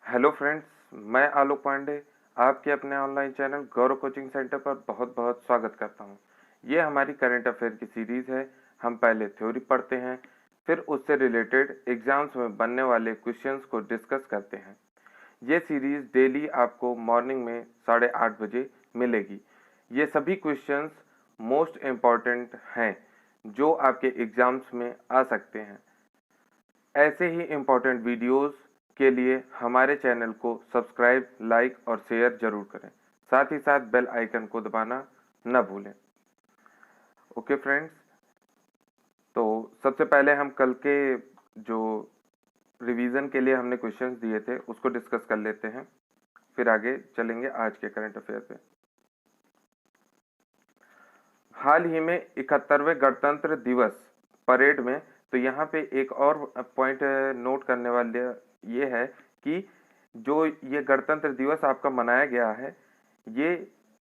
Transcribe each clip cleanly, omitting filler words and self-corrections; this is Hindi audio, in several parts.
हेलो फ्रेंड्स, मैं आलोक पांडे आपके अपने ऑनलाइन चैनल गौरव कोचिंग सेंटर पर बहुत बहुत स्वागत करता हूं। ये हमारी करंट अफेयर की सीरीज़ है। हम पहले थ्योरी पढ़ते हैं, फिर उससे रिलेटेड एग्जाम्स में बनने वाले क्वेश्चंस को डिस्कस करते हैं। ये सीरीज़ डेली आपको मॉर्निंग में 8:30 बजे मिलेगी। ये सभी क्वेश्चंस मोस्ट इम्पॉर्टेंट हैं जो आपके एग्ज़ाम्स में आ सकते हैं। ऐसे ही इम्पोर्टेंट वीडियोस के लिए हमारे चैनल को सब्सक्राइब, लाइक और शेयर जरूर करें। साथ ही साथ बेल आइकन को दबाना न भूलें। ओके फ्रेंड्स, तो सबसे पहले हम कल के जो रिवीजन के लिए हमने क्वेश्चंस दिए थे उसको डिस्कस कर लेते हैं, फिर आगे चलेंगे आज के करंट अफेयर पे। हाल ही में 71वें गणतंत्र दिवस परेड में, तो यहाँ पे एक और पॉइंट नोट करने वाले ये है कि जो ये गणतंत्र दिवस आपका मनाया गया है ये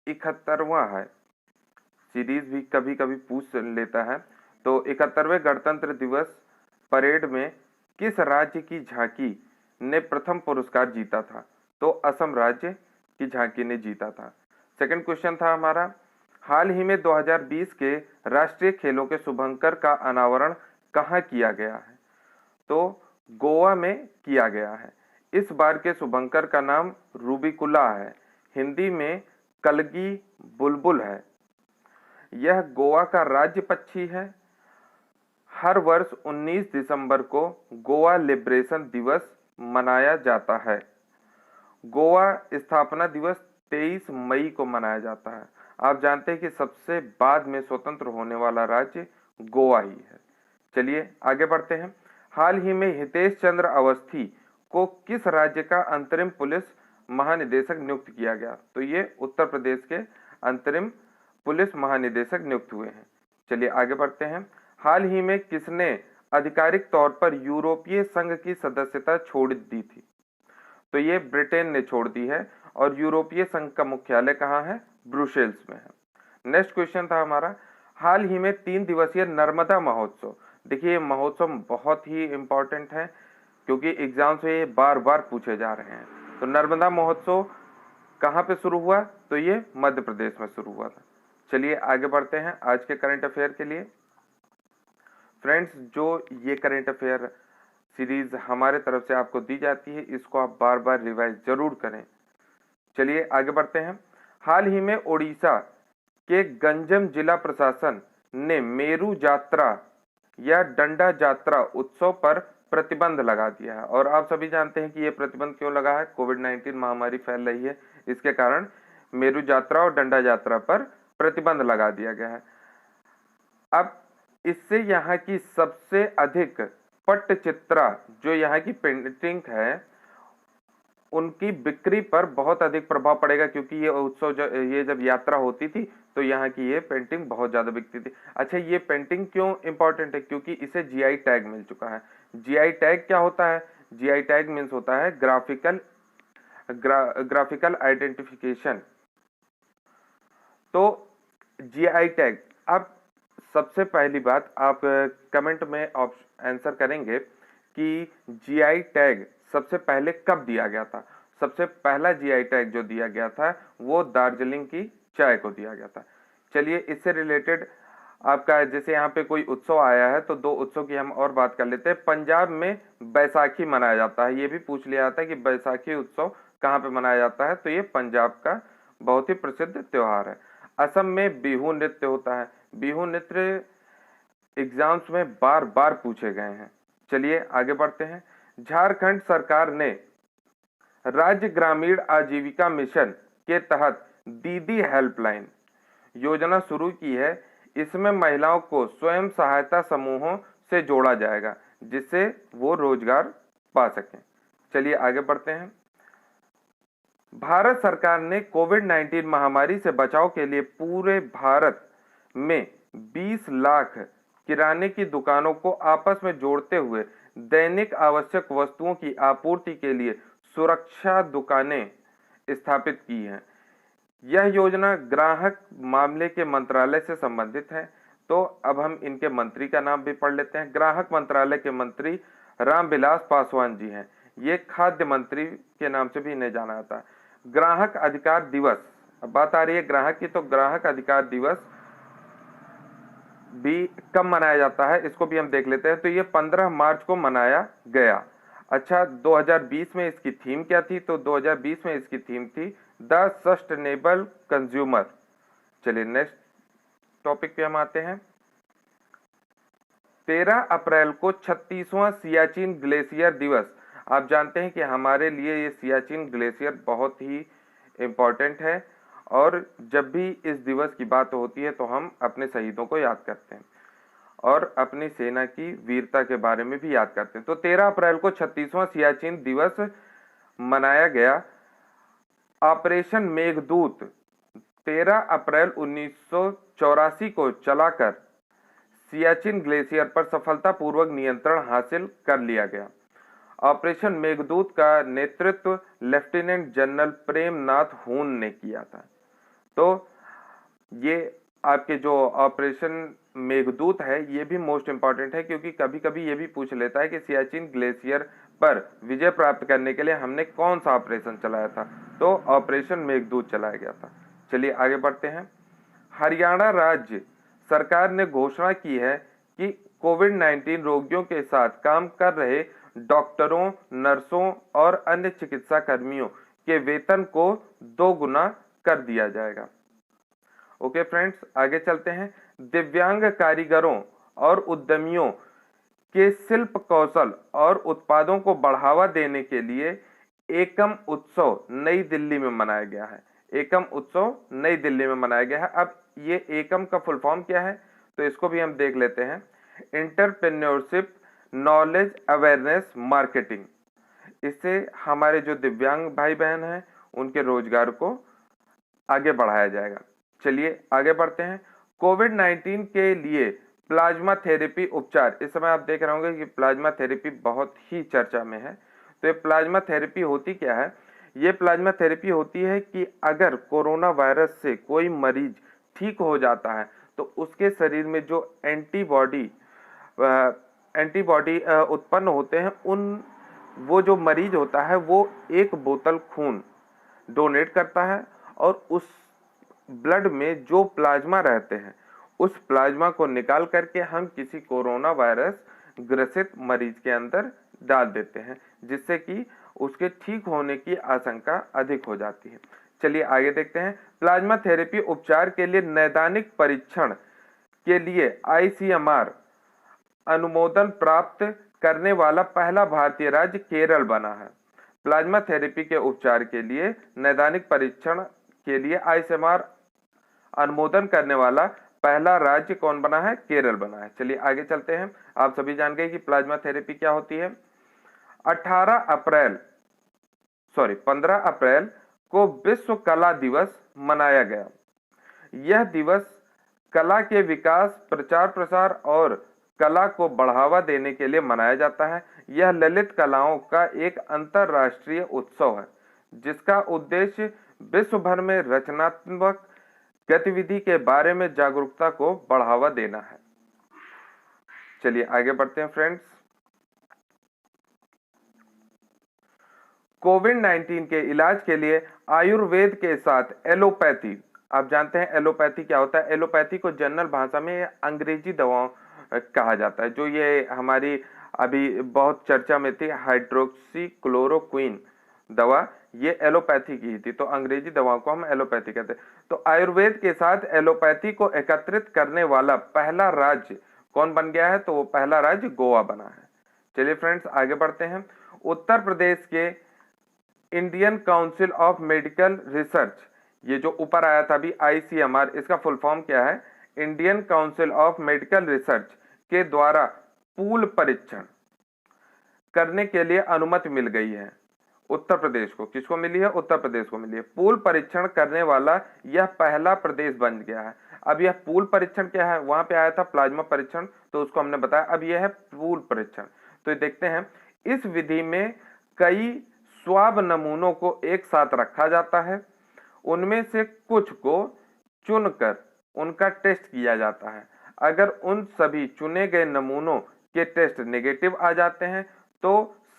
71वां है। सीरीज भी कभी कभी पूछ लेता है। तो 71वें गणतंत्र दिवस परेड में किस राज्य की झांकी ने प्रथम पुरस्कार जीता था? तो असम राज्य की झांकी ने जीता था। सेकंड क्वेश्चन था हमारा, हाल ही में 2020 के राष्ट्रीय खेलों के शुभंकर का अनावरण कहाँ किया गया है? तो गोवा में किया गया है। इस बार के शुभंकर का नाम रूबिकुला है, हिंदी में कलगी बुलबुल है। यह गोवा का राज्य पक्षी है। हर वर्ष 19 दिसंबर को गोवा लिबरेशन दिवस मनाया जाता है। गोवा स्थापना दिवस 23 मई को मनाया जाता है। आप जानते हैं कि सबसे बाद में स्वतंत्र होने वाला राज्य गोवा ही है। चलिए आगे बढ़ते हैं। हाल ही में हितेश चंद्र अवस्थी को किस राज्य का अंतरिम पुलिस महानिदेशक नियुक्त किया गया? तो ये उत्तर प्रदेश के अंतरिम पुलिस महानिदेशक नियुक्त हुए हैं। चलिए आगे बढ़ते हैं। हाल ही में किसने आधिकारिक तौर पर यूरोपीय संघ की सदस्यता छोड़ दी थी? तो ये ब्रिटेन ने छोड़ दी है और यूरोपीय संघ का मुख्यालय कहाँ है? ब्रुसेल्स में है। नेक्स्ट क्वेश्चन था हमारा, हाल ही में 3 दिवसीय नर्मदा महोत्सव, देखिए ये महोत्सव बहुत ही इंपॉर्टेंट है क्योंकि एग्जाम से ये बार बार पूछे जा रहे हैं। तो नर्मदा महोत्सव कहाँ पे शुरू हुआ? तो ये मध्य प्रदेश में शुरू हुआ था। चलिए आगे बढ़ते हैं आज के करंट अफेयर के लिए। फ्रेंड्स, जो ये करंट अफेयर सीरीज हमारे तरफ से आपको दी जाती है इसको आप बार बार रिवाइज जरूर करें। चलिए आगे बढ़ते हैं। हाल ही में ओडिशा के गंजम जिला प्रशासन ने मेरू यात्रा या डंडा यात्रा उत्सव पर प्रतिबंध लगा दिया है। और आप सभी जानते हैं कि यह प्रतिबंध क्यों लगा है? कोविड-19 महामारी फैल रही है, इसके कारण मेरू यात्रा और डंडा यात्रा पर प्रतिबंध लगा दिया गया है। अब इससे यहाँ की सबसे अधिक पट्टचित्रा जो यहाँ की पेंटिंग है उनकी बिक्री पर बहुत अधिक प्रभाव पड़ेगा क्योंकि ये उत्सव जब यात्रा होती थी तो यहाँ की ये पेंटिंग बहुत ज्यादा बिकती थी। अच्छा, ये पेंटिंग क्यों इंपॉर्टेंट है? क्योंकि इसे जीआई टैग मिल चुका है। जीआई टैग क्या होता है? जीआई टैग मीन्स होता है ग्राफिकल आइडेंटिफिकेशन। तो जीआई टैग, अब सबसे पहली बात आप कमेंट में आंसर करेंगे कि जीआई टैग सबसे पहले कब दिया गया था? सबसे पहला जीआई टैग जो दिया गया था वो दार्जिलिंग की चाय को दिया गया था। चलिए इससे रिलेटेड आपका जैसे यहाँ पे कोई उत्सव आया है तो दो उत्सव की हम और बात कर लेते हैं। पंजाब में बैसाखी मनाया जाता है, ये भी पूछ लिया जाता है कि बैसाखी उत्सव कहाँ पे मनाया जाता है? तो ये पंजाब का बहुत ही प्रसिद्ध त्योहार है। असम में बिहू नृत्य होता है। बिहू नृत्य एग्जाम्स में बार बार पूछे गए हैं। चलिए आगे बढ़ते हैं। झारखंड सरकार ने राज्य ग्रामीण आजीविका मिशन के तहत दीदी हेल्पलाइन योजना शुरू की है। इसमें महिलाओं को स्वयं सहायता समूहों से जोड़ा जाएगा जिससे वो रोजगार पा सकें। चलिए आगे बढ़ते हैं। भारत सरकार ने कोविड-19 महामारी से बचाव के लिए पूरे भारत में 20 लाख किराने की दुकानों को आपस में जोड़ते हुए दैनिक आवश्यक वस्तुओं की आपूर्ति के लिए सुरक्षा दुकानें स्थापित की हैं। यह योजना ग्राहक मामले के मंत्रालय से संबंधित है। तो अब हम इनके मंत्री का नाम भी पढ़ लेते हैं। ग्राहक मंत्रालय के मंत्री रामविलास पासवान जी हैं। ये खाद्य मंत्री के नाम से भी इन्हें जाना जाता है। ग्राहक अधिकार दिवस, अब बात आ रही है ग्राहक की, तो ग्राहक अधिकार दिवस भी कब मनाया जाता है इसको भी हम देख लेते हैं। तो ये 15 मार्च को मनाया गया। अच्छा, 2020 में इसकी थीम क्या थी? तो 2020 में इसकी थीम थी द सस्टेनेबल कंज्यूमर। चलिए नेक्स्ट टॉपिक पे हम आते हैं। 13 अप्रैल को 36वां सियाचिन ग्लेशियर दिवस। आप जानते हैं कि हमारे लिए ये सियाचिन ग्लेशियर बहुत ही इम्पोर्टेंट है, और जब भी इस दिवस की बात होती है तो हम अपने शहीदों को याद करते हैं और अपनी सेना की वीरता के बारे में भी याद करते हैं। तो 13 अप्रैल को 36वां सियाचिन दिवस मनाया गया। ऑपरेशन मेघदूत 13 अप्रैल 1984 को चलाकर सियाचिन ग्लेशियर पर सफलतापूर्वक नियंत्रण हासिल कर लिया गया। ऑपरेशन मेघदूत का नेतृत्व लेफ्टिनेंट जनरल प्रेमनाथ हून ने किया था। तो ये आपके जो ऑपरेशन मेघदूत है ये भी मोस्ट इंपॉर्टेंट है, क्योंकि कभी कभी ये भी पूछ लेता है कि सियाचिन ग्लेशियर पर विजय प्राप्त करने के लिए हमने कौन सा ऑपरेशन चलाया था। तो ऑपरेशन मेघदूत चलाया गया था। चलिए आगे बढ़ते हैं। हरियाणा राज्य सरकार ने घोषणा की है कि कोविड-19 रोगियों के साथ काम कर रहे डॉक्टरों, नर्सों और अन्य चिकित्सा कर्मियों के वेतन को 2 गुना कर दिया जाएगा। ओके फ्रेंड्स, आगे चलते हैं। दिव्यांग कारीगरों और उद्यमियों के शिल्प कौशल और उत्पादों को बढ़ावा देने के लिए एकम उत्सव नई दिल्ली में मनाया गया है। एकम उत्सव नई दिल्ली में मनाया गया है। अब ये एकम का फुल फॉर्म क्या है तो इसको भी हम देख लेते हैं। Entrepreneurship knowledge awareness marketing. इससे हमारे जो दिव्यांग भाई बहन हैं उनके रोजगार को आगे बढ़ाया जाएगा। चलिए आगे बढ़ते हैं। कोविड-19 के लिए प्लाज्मा थेरेपी उपचार। इस समय आप देख रहे होंगे कि प्लाज्मा थेरेपी बहुत ही चर्चा में है। तो ये प्लाज्मा थेरेपी होती क्या है? ये प्लाज्मा थेरेपी होती है कि अगर कोरोना वायरस से कोई मरीज ठीक हो जाता है तो उसके शरीर में जो एंटीबॉडी उत्पन्न होते हैं, वो जो मरीज होता है वो 1 बोतल खून डोनेट करता है, और उस ब्लड में जो प्लाज्मा रहते हैं उस प्लाज्मा को निकाल करके हम किसी कोरोना वायरस ग्रसित मरीज के अंदर डाल देते हैं, जिससे कि उसके ठीक होने की आशंका अधिक हो जाती है। चलिए आगे देखते हैं। प्लाज्मा थेरेपी उपचार के लिए नैदानिक परीक्षण के लिए ICMR अनुमोदन प्राप्त करने वाला पहला भारतीय राज्य केरल बना है। प्लाज्मा थेरेपी के उपचार के लिए नैदानिक परीक्षण के लिए ICMR अनुमोदन करने वाला पहला राज्य कौन बना है? केरल बना है। चलिए आगे चलते हैं। आप सभी जान गए कि प्लाज्मा थेरेपी क्या होती है। 15 अप्रैल को विश्व कला दिवस मनाया गया। यह दिवस कला के विकास, प्रचार प्रसार और कला को बढ़ावा देने के लिए मनाया जाता है। यह ललित कलाओं का एक अंतरराष्ट्रीय उत्सव है जिसका उद्देश्य विश्व भर में रचनात्मक गतिविधि के बारे में जागरूकता को बढ़ावा देना है। चलिए आगे बढ़ते हैं फ्रेंड्स। कोविड-19 के इलाज के लिए आयुर्वेद के साथ एलोपैथी। आप जानते हैं एलोपैथी क्या होता है? एलोपैथी को जनरल भाषा में अंग्रेजी दवाओं कहा जाता है। जो ये हमारी अभी बहुत चर्चा में थी हाइड्रोक्सी क्लोरोक्विन दवा, ये एलोपैथी की ही थी, तो अंग्रेजी दवाओं को हम एलोपैथी कहते हैं। तो आयुर्वेद के साथ एलोपैथी को एकत्रित करने वाला पहला राज्य कौन बन गया है? तो वो पहला राज्य गोवा बना है। चलिए फ्रेंड्स आगे बढ़ते हैं। उत्तर प्रदेश के Indian council of medical research, ये जो ऊपर आया था अभी ICMR, इसका फुल फॉर्म क्या है? Indian council of medical research के द्वारा पूल परीक्षण करने के लिए अनुमति मिल गई है उत्तर प्रदेश को। किसको मिली है? उत्तर प्रदेश को मिली है। पूल परीक्षण करने वाला यह पहला प्रदेश बन गया है। अब यह पूल परीक्षण क्या है? वहां पे आया था प्लाज्मा परीक्षण, तो उसको हमने बताया। अब यह है पूल परीक्षण। तो देखते हैं, इस विधि में कई स्वाब नमूनों को एक साथ रखा जाता है, उनमें से कुछ को चुनकर उनका टेस्ट किया जाता है। अगर उन सभी चुने गए नमूनों के टेस्ट नेगेटिव आ जाते हैं तो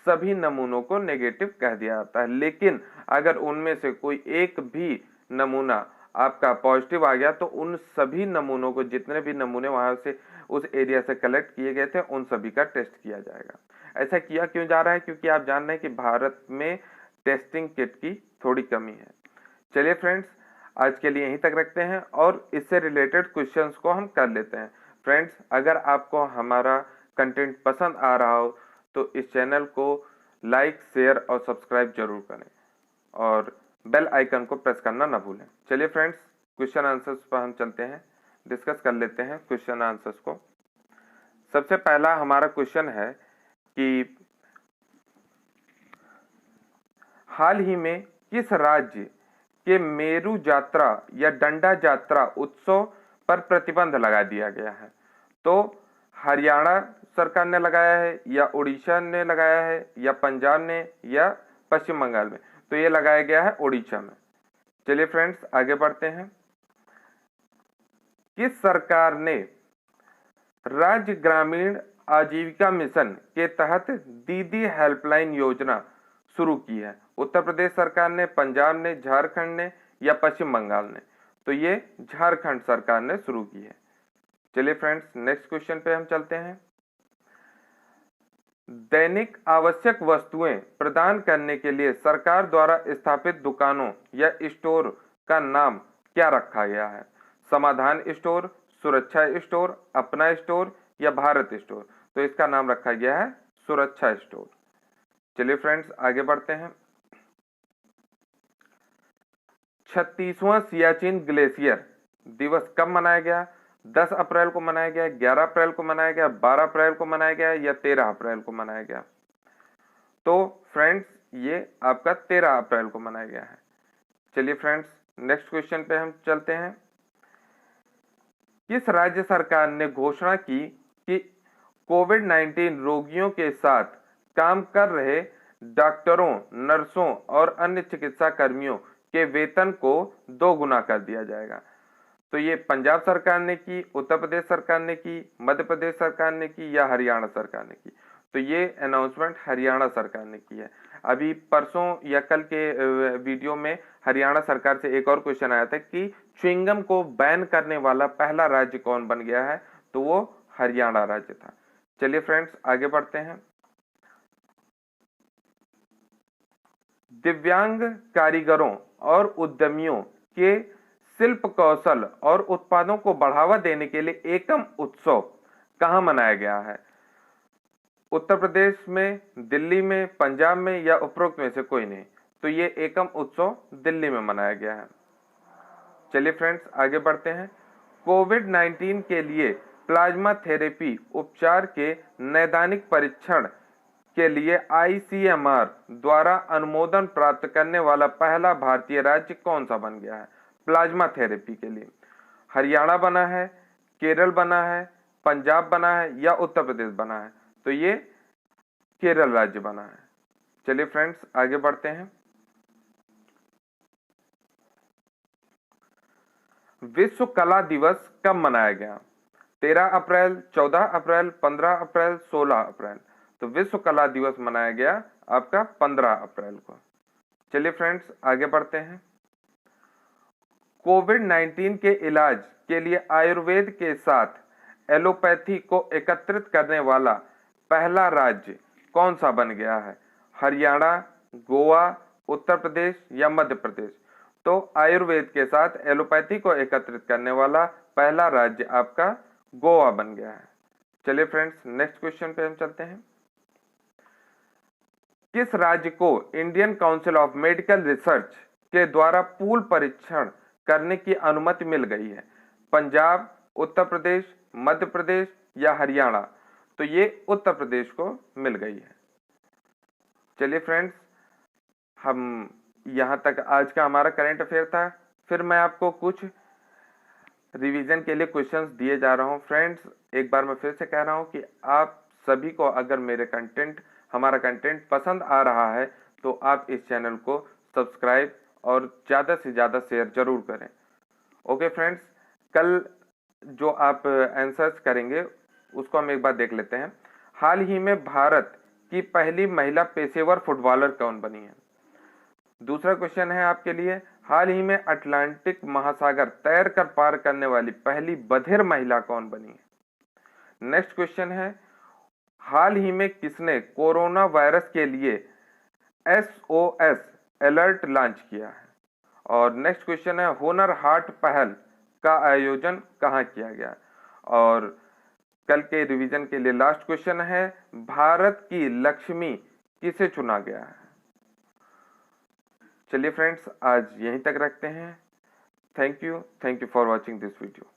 सभी नमूनों को नेगेटिव कह दिया जाता है। लेकिन अगर उनमें से कोई एक भी नमूना आपका पॉजिटिव आ गया तो उन सभी नमूनों को, जितने भी नमूने वहां से उस एरिया से कलेक्ट किए गए थे, उन सभी का टेस्ट किया जाएगा। ऐसा किया क्यों जा रहा है? क्योंकि आप जान रहे हैं कि भारत में टेस्टिंग किट की थोड़ी कमी है। चलिए फ्रेंड्स, आज के लिए यहीं तक रखते हैं और इससे रिलेटेड क्वेश्चंस को हम कर लेते हैं। फ्रेंड्स, अगर आपको हमारा कंटेंट पसंद आ रहा हो तो इस चैनल को लाइक, शेयर और सब्सक्राइब जरूर करें और बेल आइकन को प्रेस करना ना भूलें। चलिए फ्रेंड्स, क्वेश्चन आंसर्स पर हम चलते हैं, डिस्कस कर लेते हैं क्वेश्चन आंसर्स को। सबसे पहला हमारा क्वेश्चन है कि हाल ही में किस राज्य के मेरू यात्रा या डंडा यात्रा उत्सव पर प्रतिबंध लगा दिया गया है? तो हरियाणा सरकार ने लगाया है, या उड़ीसा ने लगाया है, या पंजाब ने, या पश्चिम बंगाल में? तो ये लगाया गया है उड़ीसा में। चलिए फ्रेंड्स, आगे बढ़ते हैं। किस सरकार ने राज्य ग्रामीण आजीविका मिशन के तहत दीदी हेल्पलाइन योजना शुरू की है? उत्तर प्रदेश सरकार ने, पंजाब ने, झारखंड ने, या पश्चिम बंगाल ने? तो ये झारखंड सरकार ने शुरू की है। चलिए फ्रेंड्स, नेक्स्ट क्वेश्चन पे हम चलते हैं। दैनिक आवश्यक वस्तुएं प्रदान करने के लिए सरकार द्वारा स्थापित दुकानों या स्टोर का नाम क्या रखा गया है? समाधान स्टोर, सुरक्षा स्टोर, अपना स्टोर, या भारत स्टोर? तो इसका नाम रखा गया है सुरक्षा स्टोर। चलिए फ्रेंड्स, आगे बढ़ते हैं। 36वां सियाचिन ग्लेशियर दिवस कब मनाया गया? 10 अप्रैल को मनाया गया, 11 अप्रैल को मनाया गया, 12 अप्रैल को मनाया गया, या 13 अप्रैल को मनाया गया? तो फ्रेंड्स, ये आपका 13 अप्रैल को मनाया गया है। चलिए फ्रेंड्स, नेक्स्ट क्वेश्चन पे हम चलते हैं। किस राज्य सरकार ने घोषणा की कि कोविड-19 रोगियों के साथ काम कर रहे डॉक्टरों, नर्सों और अन्य चिकित्सा कर्मियों के वेतन को 2 गुना कर दिया जाएगा? तो ये पंजाब सरकार ने की, उत्तर प्रदेश सरकार ने की, मध्य प्रदेश सरकार ने की, या हरियाणा सरकार ने की? तो ये अनाउंसमेंट हरियाणा सरकार ने की है। अभी परसों या कल के वीडियो में हरियाणा सरकार से एक और क्वेश्चन आया था कि च्युइंगम को बैन करने वाला पहला राज्य कौन बन गया है? तो वो हरियाणा राज्य था। चलिए फ्रेंड्स, आगे बढ़ते हैं। दिव्यांग कारीगरों और उद्यमियों के शिल्प कौशल और उत्पादों को बढ़ावा देने के लिए एकम उत्सव कहां मनाया गया है? उत्तर प्रदेश में, दिल्ली में, पंजाब में, या उपरोक्त में से कोई नहीं? तो ये एकम उत्सव दिल्ली में मनाया गया है। चलिए फ्रेंड्स, आगे बढ़ते हैं। कोविड-19 के लिए प्लाज्मा थेरेपी उपचार के नैदानिक परीक्षण के लिए ICMR द्वारा अनुमोदन प्राप्त करने वाला पहला भारतीय राज्य कौन सा बन गया है प्लाज्मा थेरेपी के लिए? हरियाणा बना है, केरल बना है, पंजाब बना है, या उत्तर प्रदेश बना है? तो ये केरल राज्य बना है। चलिए फ्रेंड्स, आगे बढ़ते हैं। विश्व कला दिवस कब मनाया गया? 13 अप्रैल, 14 अप्रैल, 15 अप्रैल, 16 अप्रैल? तो विश्व कला दिवस मनाया गया आपका 15 अप्रैल को। चलिए फ्रेंड्स, आगे बढ़ते हैं। कोविड-19 के इलाज के लिए आयुर्वेद के साथ एलोपैथी को एकत्रित करने वाला पहला राज्य कौन सा बन गया है? हरियाणा, गोवा, उत्तर प्रदेश, या मध्य प्रदेश? तो आयुर्वेद के साथ एलोपैथी को एकत्रित करने वाला पहला राज्य आपका गोवा बन गया है। चलिए फ्रेंड्स, नेक्स्ट क्वेश्चन पे हम चलते हैं। किस राज्य को Indian council of medical research के द्वारा पूल परीक्षण करने की अनुमति मिल गई है? पंजाब, उत्तर प्रदेश, मध्य प्रदेश, या हरियाणा? तो ये उत्तर प्रदेश को मिल गई है। चलिए फ्रेंड्स, हम यहाँ तक आज का हमारा करंट अफेयर था। फिर मैं आपको कुछ रिवीजन के लिए क्वेश्चंस दिए जा रहा हूँ। फ्रेंड्स, एक बार मैं फिर से कह रहा हूँ कि आप सभी को अगर हमारा कंटेंट पसंद आ रहा है तो आप इस चैनल को सब्सक्राइब और ज़्यादा से ज़्यादा शेयर जरूर करें। ओके फ्रेंड्स, कल जो आप आंसर्स करेंगे उसको हम एक बार देख लेते हैं। हाल ही में भारत की पहली महिला पेशेवर फुटबॉलर कौन बनी है। दूसरा क्वेश्चन है आपके लिए, हाल ही में अटलांटिक महासागर तैर कर पार करने वाली पहली बधिर महिला कौन बनी है। नेक्स्ट क्वेश्चन है, हाल ही में किसने कोरोना वायरस के लिए SOS अलर्ट लॉन्च किया है। और नेक्स्ट क्वेश्चन है, हुनर हाट पहल का आयोजन कहाँ किया गया। और कल के रिवीजन के लिए लास्ट क्वेश्चन है, भारत की लक्ष्मी किसे चुना गया है। चलिए फ्रेंड्स, आज यहीं तक रखते हैं। Thank you for watching this video.